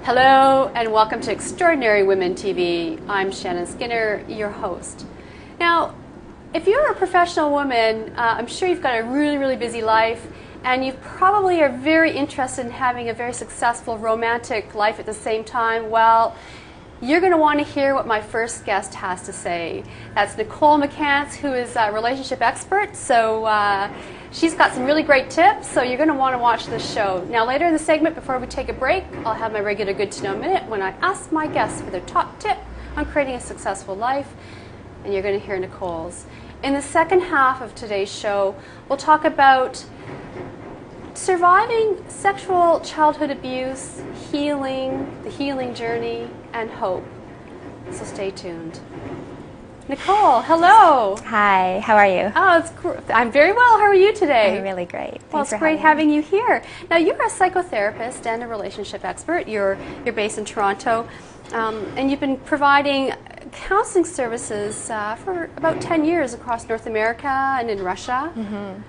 Hello and welcome to Extraordinary Women TV. I'm Shannon Skinner, your host. Now, if you're a professional woman, I'm sure you've got a really busy life, and you probably are very interested in having a very successful romantic life at the same time. Well, you're going to want to hear what my first guest has to say. That's Nicole McCance, who is a relationship expert. So she's got some really great tips, so you're going to want to watch this show. Now, later in the segment, before we take a break, I'll have my regular Good to Know Minute when I ask my guests for their top tip on creating a successful life, and you're going to hear Nicole's. In the second half of today's show, we'll talk about surviving sexual childhood abuse, healing, the healing journey, and hope. So stay tuned. Nicole, hello. Hi, how are you? Oh, I'm very well. How are you today? I'm really great. Well, it's great having you here. Now, you're a psychotherapist and a relationship expert. You're based in Toronto, and you've been providing counseling services for about 10 years across North America and in Russia. Mm-hmm.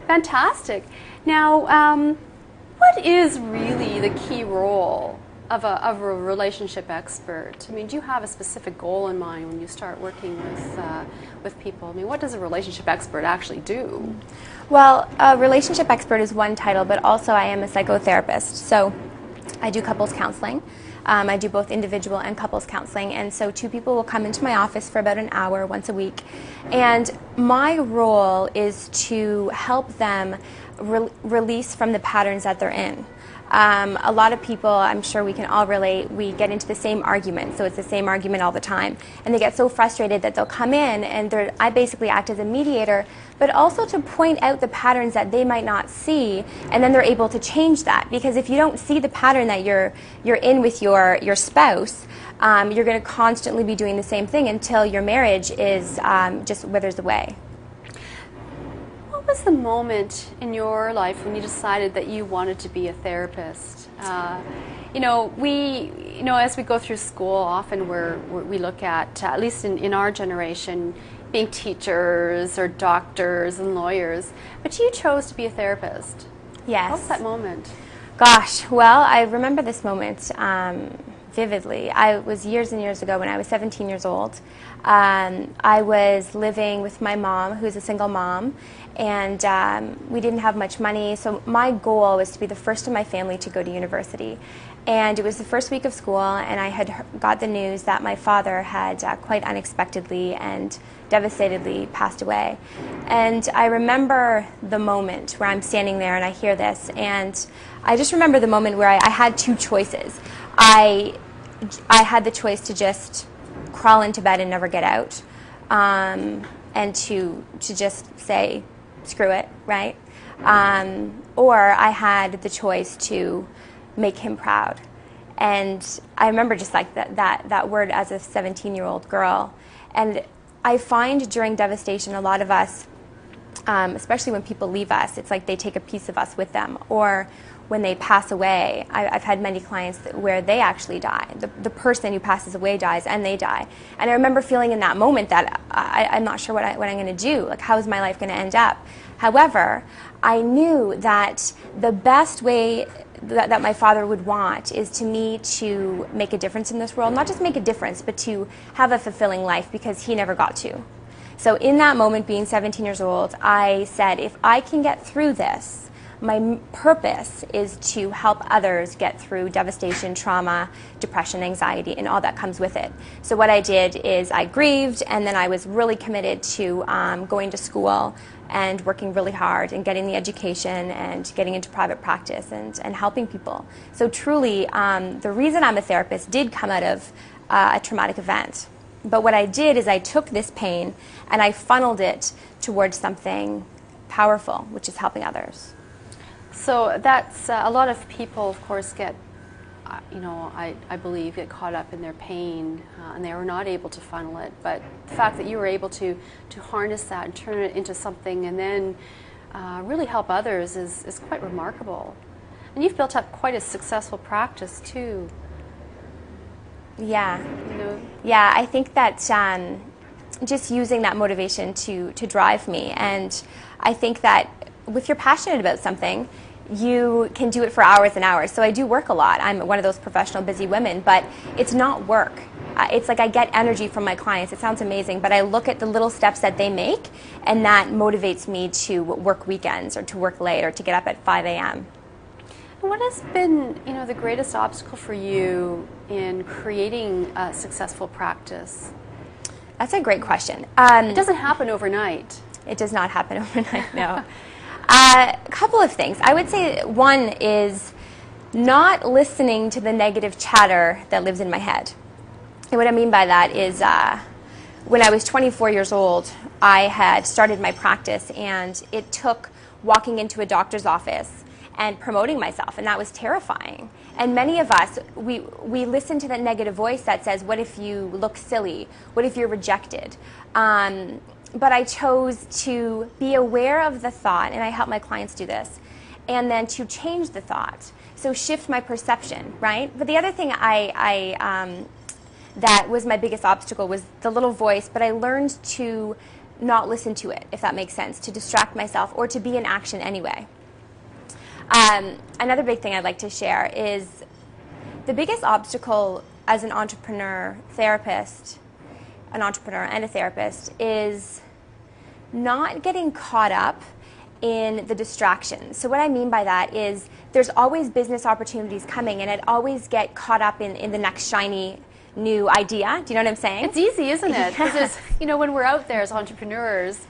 Fantastic. Now, what is really the key role of a relationship expert? I mean, do you have a specific goal in mind when you start working with people? I mean, what does a relationship expert actually do? Well, a relationship expert is one title, but also I am a psychotherapist. So I do couples counseling. I do both individual and couples counseling, and so two people will come into my office for about an hour once a week, and my role is to help them release from the patterns that they're in. A lot of people, I'm sure we can all relate, we get into the same argument, so it's the same argument all the time, and they get so frustrated that they'll come in, and I basically act as a mediator, but also to point out the patterns that they might not see, and then they're able to change that. Because if you don't see the pattern that you're in with your spouse, you're going to constantly be doing the same thing until your marriage is just withers away. What was the moment in your life when you decided that you wanted to be a therapist? As we go through school, often we look at least in our generation, being teachers or doctors and lawyers, but you chose to be a therapist. Yes. What was that moment? Gosh, well, I remember this moment vividly. I was years and years ago when I was 17 years old. I was living with my mom, who's a single mom, and we didn't have much money, so my goal was to be the first in my family to go to university. And it was the first week of school, and I had got the news that my father had quite unexpectedly and devastatedly passed away. And I remember the moment where I'm standing there and I hear this, and I just remember the moment where I had two choices. I had the choice to just crawl into bed and never get out, and to just say, screw it, right? Or I had the choice to make him proud. And I remember just like that word as a 17-year-old girl. And I find during devastation, a lot of us, especially when people leave us, it's like they take a piece of us with them. Or when they pass away, I've had many clients where they actually die. The person who passes away dies, and they die. And I remember feeling in that moment that I'm not sure what I'm going to do. Like, how is my life going to end up? However, I knew that the best way that my father would want is to me to make a difference in this world. Not just make a difference, but to have a fulfilling life, because he never got to. So in that moment, being 17 years old, I said, if I can get through this, my purpose is to help others get through devastation, trauma, depression, anxiety, and all that comes with it. So what I did is I grieved, and then I was really committed to going to school and working really hard and getting the education and getting into private practice and helping people. So truly, the reason I'm a therapist did come out of a traumatic event. But what I did is I took this pain and I funneled it towards something powerful, which is helping others. So that's a lot of people, of course, get, I believe, get caught up in their pain, and they are not able to funnel it. But the fact that you were able to harness that and turn it into something and then really help others is quite remarkable. And you've built up quite a successful practice too. Yeah. Yeah, I think that just using that motivation to drive me, and I think that if you're passionate about something, you can do it for hours and hours. So I do work a lot. I'm one of those professional busy women, but it's not work. It's like I get energy from my clients. It sounds amazing, but I look at the little steps that they make, and that motivates me to work weekends or to work late or to get up at 5 a.m. What has been, the greatest obstacle for you in creating a successful practice? That's a great question. It doesn't happen overnight. It does not happen overnight, no. A couple of things. I would say one is not listening to the negative chatter that lives in my head. And what I mean by that is when I was 24 years old, I had started my practice, and it took walking into a doctor's office and promoting myself, and that was terrifying. And many of us, we listen to that negative voice that says, what if you look silly? What if you're rejected? But I chose to be aware of the thought, and I help my clients do this, and then to change the thought. So shift my perception, right? But the other thing that was my biggest obstacle was the little voice, but I learned to not listen to it, if that makes sense, to distract myself or to be in action anyway. Another big thing I'd like to share is the biggest obstacle as an entrepreneur and a therapist is not getting caught up in the distractions. So what I mean by that is there's always business opportunities coming, and I'd always get caught up in the next shiny new idea. Do you know what I'm saying? It's easy, isn't it? Because when we're out there as entrepreneurs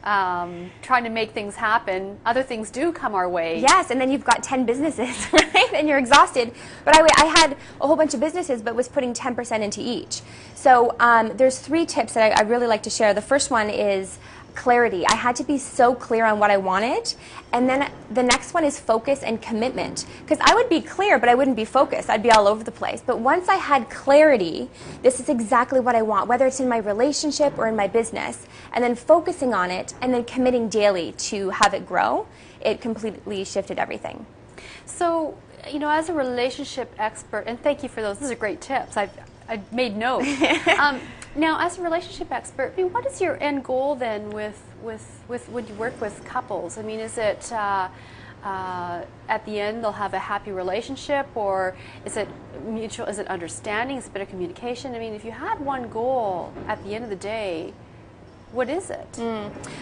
trying to make things happen, other things do come our way. Yes, and then you've got 10 businesses, right? And you're exhausted. But I had a whole bunch of businesses, but was putting 10% into each. So there's 3 tips that I really like to share. The first one is clarity. I had to be so clear on what I wanted. And then the next one is focus and commitment. Because I would be clear, but I wouldn't be focused. I'd be all over the place. But once I had clarity, this is exactly what I want, whether it's in my relationship or in my business, and then focusing on it and then committing daily to have it grow, it completely shifted everything. So, as a relationship expert, and thank you for those are great tips. I made note. Now, as a relationship expert, what is your end goal then with when you work with couples? Is it at the end they'll have a happy relationship, or is it mutual? Is it understanding? Is it better communication? If you had one goal at the end of the day, what is it?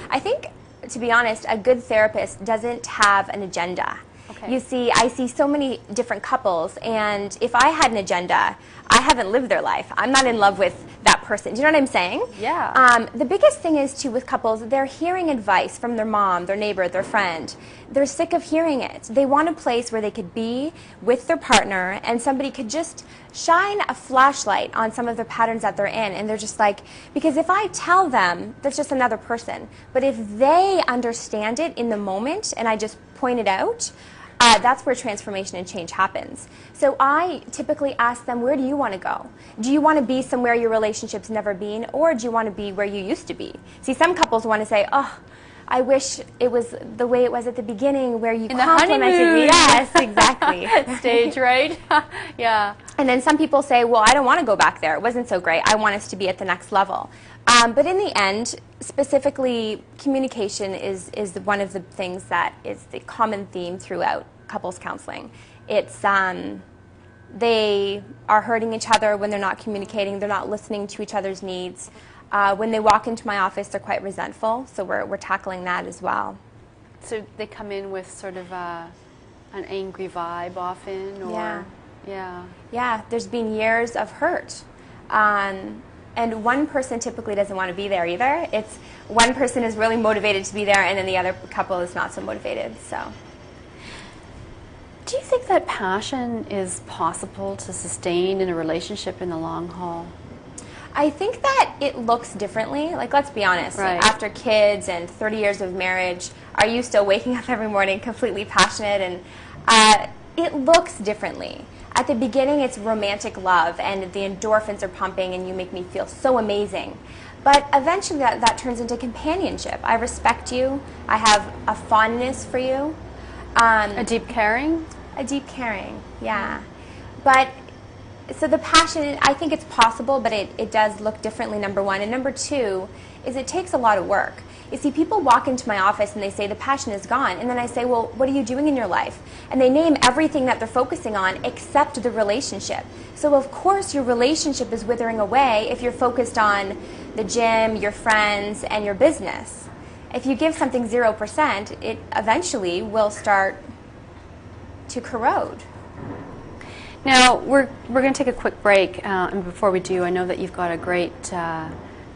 I think, to be honest, a good therapist doesn't have an agenda. Okay. You see, I see so many different couples, and if I had an agenda, I haven't lived their life. I'm not in love with that person. Do you know what I'm saying? Yeah. The biggest thing is, too, with couples, they're hearing advice from their mom, their neighbor, their friend. They're sick of hearing it. They want a place where they could be with their partner, and somebody could just shine a flashlight on some of the patterns that they're in, and they're just like, because if I tell them, that's just another person. But if they understand it in the moment, and I just point it out, that's where transformation and change happens. So I typically ask them, where do you want to go? Do you want to be somewhere your relationship's never been, or do you want to be where you used to be? See, some couples want to say, oh, I wish it was the way it was at the beginning, where you complimented me. Yes, exactly. Stage, right? Yeah. And then some people say, well, I don't want to go back there. It wasn't so great. I want us to be at the next level. But in the end, specifically, communication is one of the things that is the common theme throughout couples counseling. It's they are hurting each other when they're not communicating. They're not listening to each other's needs. When they walk into my office, they're quite resentful. So we're tackling that as well. So they come in with sort of an angry vibe often, or yeah. There's been years of hurt. And one person typically doesn't want to be there either. It's one person is really motivated to be there, and then the other couple is not so motivated. So, do you think that passion is possible to sustain in a relationship in the long haul? I think that it looks differently. Like, let's be honest. Right. After kids and 30 years of marriage, are you still waking up every morning completely passionate? And it looks differently. At the beginning, it's romantic love, and the endorphins are pumping, and you make me feel so amazing. But eventually, that turns into companionship. I respect you. I have a fondness for you. A deep caring? A deep caring, yeah. But So the passion, I think it's possible, but it does look differently, number one. And number two is it takes a lot of work. You see, people walk into my office and they say the passion is gone. And then I say, well, what are you doing in your life? And they name everything that they're focusing on except the relationship. So of course your relationship is withering away if you're focused on the gym, your friends, and your business. If you give something 0%, it eventually will start to corrode. Now, we're going to take a quick break, and before we do, I know that you've got a great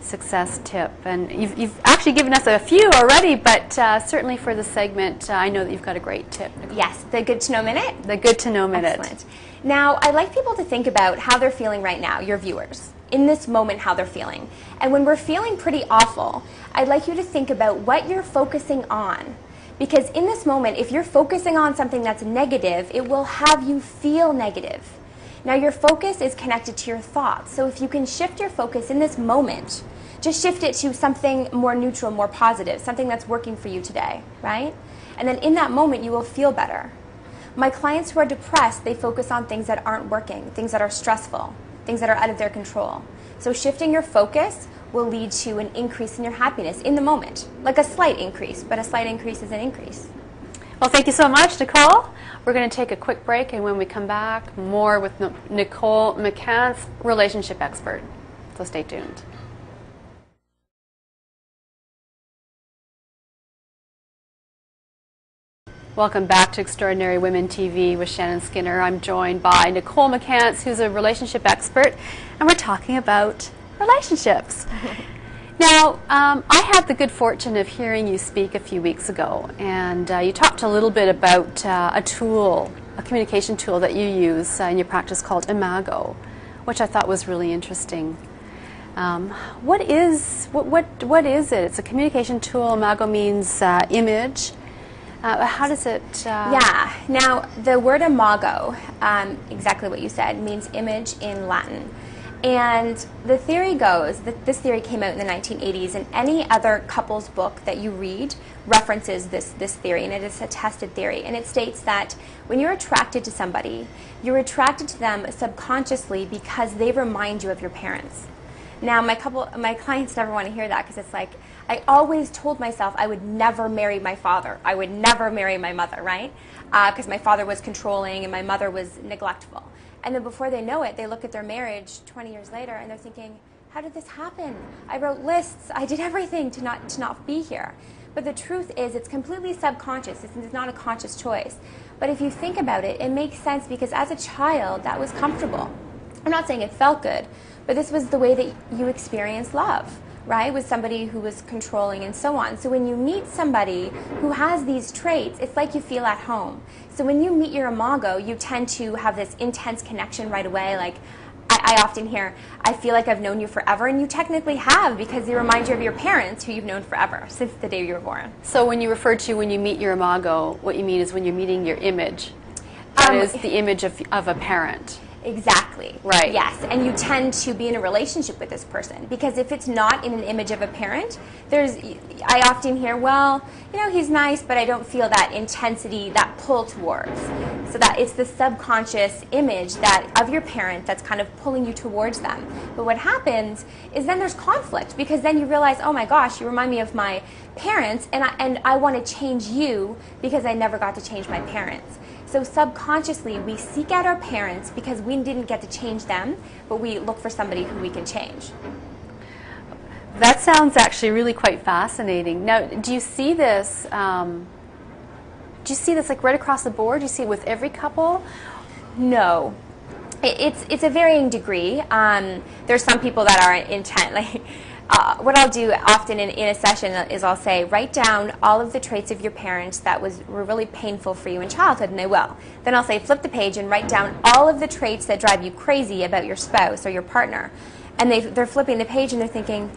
success tip, and you've actually given us a few already, but certainly for the segment, I know that you've got a great tip, Nicole. Yes, the good to know minute? The good to know minute. Excellent. Now, I'd like people to think about how they're feeling right now, your viewers, in this moment, how they're feeling. And when we're feeling pretty awful, I'd like you to think about what you're focusing on. Because in this moment, if you're focusing on something that's negative, it will have you feel negative. Now, your focus is connected to your thoughts. So if you can shift your focus in this moment, just shift it to something more neutral, more positive, something that's working for you today, right? And then in that moment, you will feel better. My clients who are depressed, they focus on things that aren't working, things that are stressful, things that are out of their control. So shifting your focus will lead to an increase in your happiness in the moment. Like a slight increase, but a slight increase is an increase. Well, thank you so much, Nicole. We're going to take a quick break, and when we come back, more with Nicole McCance, relationship expert. So stay tuned. Welcome back to Extraordinary Women TV with Shannon Skinner. I'm joined by Nicole McCance, who's a relationship expert, and we're talking about relationships. Now, I had the good fortune of hearing you speak a few weeks ago, and you talked a little bit about a tool, a communication tool that you use in your practice called Imago, which I thought was really interesting. What is it? It's a communication tool. Imago means image. How does it... Yeah. Now, the word imago, exactly what you said, means image in Latin. And the theory goes that this theory came out in the 1980s, and any other couple's book that you read references this theory, and it is a tested theory. And it states that when you're attracted to somebody, you're attracted to them subconsciously because they remind you of your parents. Now, my clients never want to hear that because it's like, I always told myself I would never marry my father. I would never marry my mother, right? Because my father was controlling and my mother was neglectful. And then before they know it, they look at their marriage 20 years later and they're thinking, how did this happen? I wrote lists. I did everything to not be here. But the truth is it's completely subconscious. It's not a conscious choice. But if you think about it, it makes sense because as a child, that was comfortable. I'm not saying it felt good, but this was the way that you experienced love, right? With somebody who was controlling and so on. So when you meet somebody who has these traits, it's like you feel at home. So when you meet your imago, you tend to have this intense connection right away. Like I often hear, I feel like I've known you forever, and you technically have because they remind you of your parents who you've known forever since the day you were born. So when you refer to when you meet your imago, what you mean is when you're meeting your image. That is the image of a parent. Exactly. Right. Yes, and you tend to be in a relationship with this person because if it's not in an image of a parent, I often hear, well, you know, he's nice, but I don't feel that intensity, that pull towards. So that it's the subconscious image of your parent that's kind of pulling you towards them. But what happens is then there's conflict because then you realize, oh my gosh, you remind me of my parents, and I want to change you because I never got to change my parents. So subconsciously, we seek out our parents because we didn't get to change them, but we look for somebody who we can change. That sounds actually really quite fascinating. Now, do you see this? Like right across the board? Do you see it with every couple? No. It's a varying degree. There's some people that are intent. Like what I'll do often in a session is I'll say, write down all of the traits of your parents that were really painful for you in childhood, and they will. Then I'll say, flip the page and write down all of the traits that drive you crazy about your spouse or your partner. And they're flipping the page and they're thinking,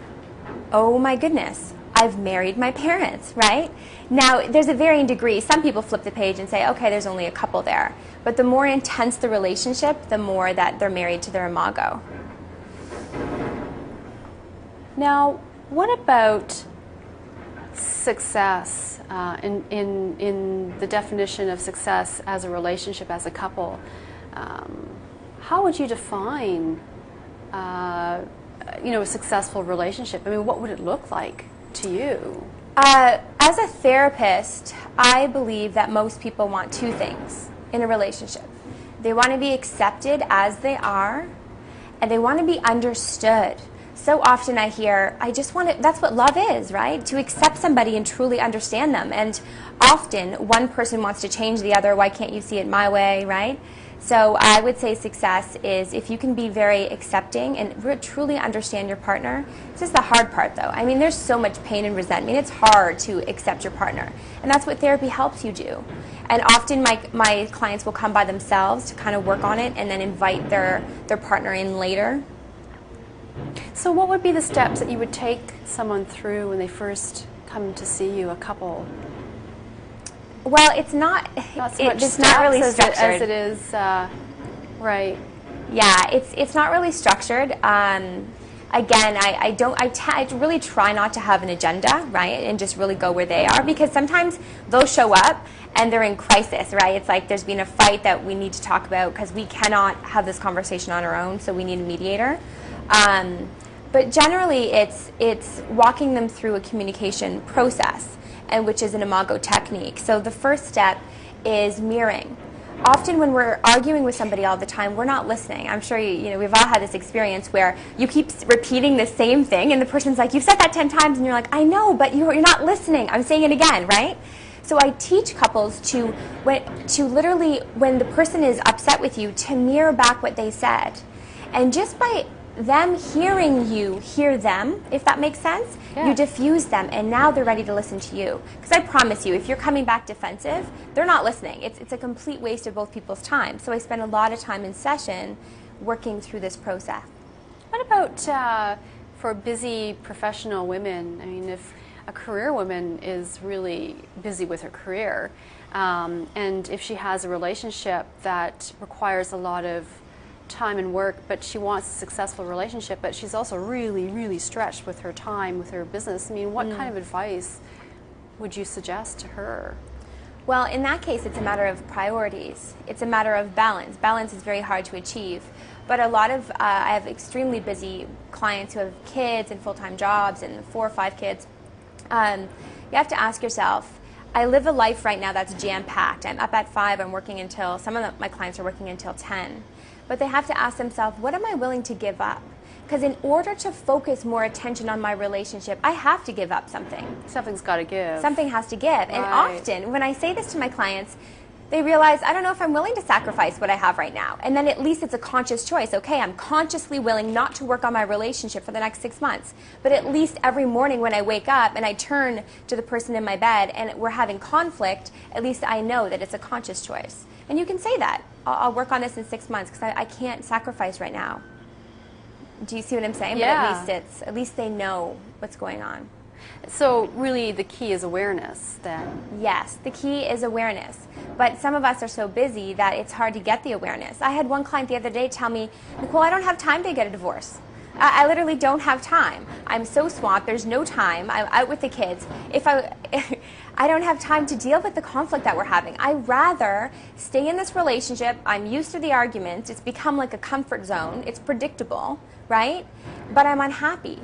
oh my goodness, I've married my parents, right? Now, there's a varying degree. Some people flip the page and say, okay, there's only a couple there. But the more intense the relationship, the more that they're married to their imago. Now, what about success in the definition of success as a relationship, as a couple? how would you define, a successful relationship? I mean, what would it look like to you? As a therapist, I believe that most people want two things in a relationship. They want to be accepted as they are, and they want to be understood. So often I hear, I just want to, that's what love is, right? To accept somebody and truly understand them. And often one person wants to change the other. Why can't you see it my way, right? So I would say success is if you can be very accepting and truly understand your partner. This is the hard part, though. I mean, there's so much pain and resentment. It's hard to accept your partner. And that's what therapy helps you do. And often my clients will come by themselves to kind of work on it and then invite their partner in later. So what would be the steps that you would take someone through when they first come to see you, a couple? Well, it's not really structured as it is, right? Yeah, it's not really structured. Again, I really try not to have an agenda, right, and just really go where they are, because sometimes they'll show up and they're in crisis, right? It's like there's been a fight that we need to talk about because we cannot have this conversation on our own, so we need a mediator. But generally, it's walking them through a communication process, and which is an Imago technique. So the first step is mirroring. Often when we're arguing with somebody all the time, we're not listening. I'm sure we've all had this experience where you keep repeating the same thing, and the person's like, "You've said that 10 times," and you're like, "I know, but you're not listening. I'm saying it again," right? So I teach couples to literally, when the person is upset with you, to mirror back what they said. And just by them hearing you hear them, if that makes sense, yeah. You diffuse them, and now they're ready to listen to you. Because I promise you, if you're coming back defensive, they're not listening. It's a complete waste of both people's time. So I spend a lot of time in session working through this process. What about for busy professional women? I mean, if a career woman is really busy with her career, and if she has a relationship that requires a lot of time and work, but she wants a successful relationship, but she's also really, really stretched with her time, with her business. I mean, what kind of advice would you suggest to her? Well, in that case, it's a matter of priorities. It's a matter of balance. Balance is very hard to achieve. But a lot of, I have extremely busy clients who have kids and full-time jobs and 4 or 5 kids. You have to ask yourself, I live a life right now that's jam-packed. I'm up at 5, I'm working until, some of my clients are working until 10. But they have to ask themselves, what am I willing to give up? Because in order to focus more attention on my relationship, I have to give up something. Something's got to give. Something has to give. Right. And often, when I say this to my clients, they realize, I don't know if I'm willing to sacrifice what I have right now. And then at least it's a conscious choice. Okay, I'm consciously willing not to work on my relationship for the next 6 months. But at least every morning when I wake up and I turn to the person in my bed and we're having conflict, at least I know that it's a conscious choice. And you can say that. I'll work on this in 6 months because I can't sacrifice right now. Do you see what I'm saying? Yeah. But at least they know what's going on. So really the key is awareness then. Yes, the key is awareness. But some of us are so busy that it's hard to get the awareness. I had one client the other day tell me, "Nicole, I don't have time to get a divorce. I literally don't have time. I'm so swamped. There's no time. I'm out with the kids. I don't have time to deal with the conflict that we're having. I'd rather stay in this relationship. I'm used to the arguments. It's become like a comfort zone. It's predictable, right? But I'm unhappy."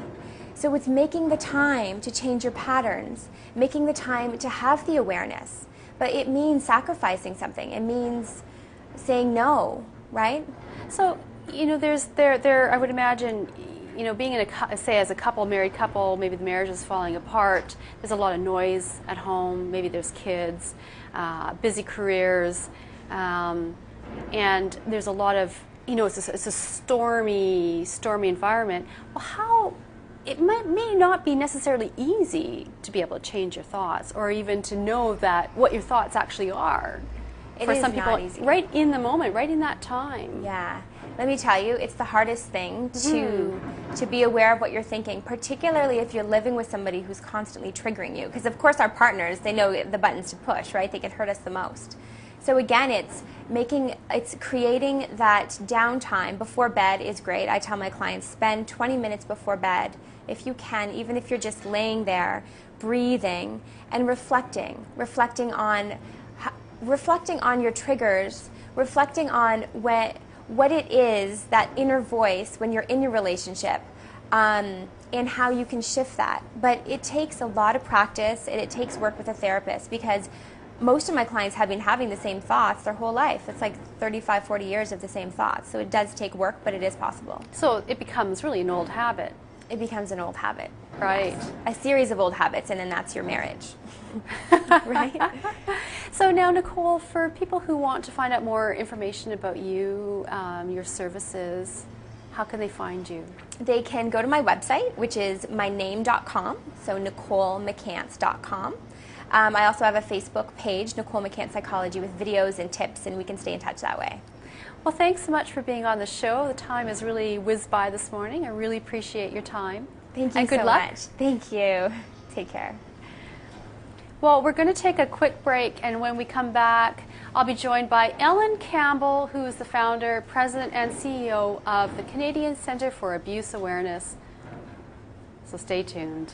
So it's making the time to change your patterns, making the time to have the awareness. But it means sacrificing something. It means saying no, right? So, there I would imagine, being in as a couple, married couple, maybe the marriage is falling apart. There's a lot of noise at home. Maybe there's kids, busy careers, and there's a lot of, it's a stormy environment. Well, it may not be necessarily easy to be able to change your thoughts, or even to know that what your thoughts actually are. For some people, not easy. Right in the moment, right in that time. Yeah. Let me tell you, it's the hardest thing to be aware of what you're thinking, particularly if you're living with somebody who's constantly triggering you. Because, of course, our partners, they know the buttons to push, right? They can hurt us the most. So, again, it's creating that downtime before bed is great. I tell my clients, spend 20 minutes before bed, if you can, even if you're just laying there, breathing and reflecting on your triggers, reflecting on what it is, that inner voice when you're in your relationship, and how you can shift that. But it takes a lot of practice, and it takes work with a therapist, because most of my clients have been having the same thoughts their whole life. It's like 35, 40 years of the same thoughts. So it does take work, but it is possible. So it becomes really an old habit. It becomes an old habit. Right. Yes. A series of old habits, and then that's your marriage. Right? So now, Nicole, for people who want to find out more information about you, your services, how can they find you? They can go to my website, which is myname.com, so NicoleMcCance.com. I also have a Facebook page, Nicole McCance Psychology, with videos and tips, and we can stay in touch that way. Well, thanks so much for being on the show. The time has really whizzed by this morning. I really appreciate your time. Thank you and good so luck. much. Thank you. Take care. Well, we're going to take a quick break, and when we come back, I'll be joined by Ellen Campbell, who is the founder, president, and CEO of the Canadian Centre for Abuse Awareness. So stay tuned.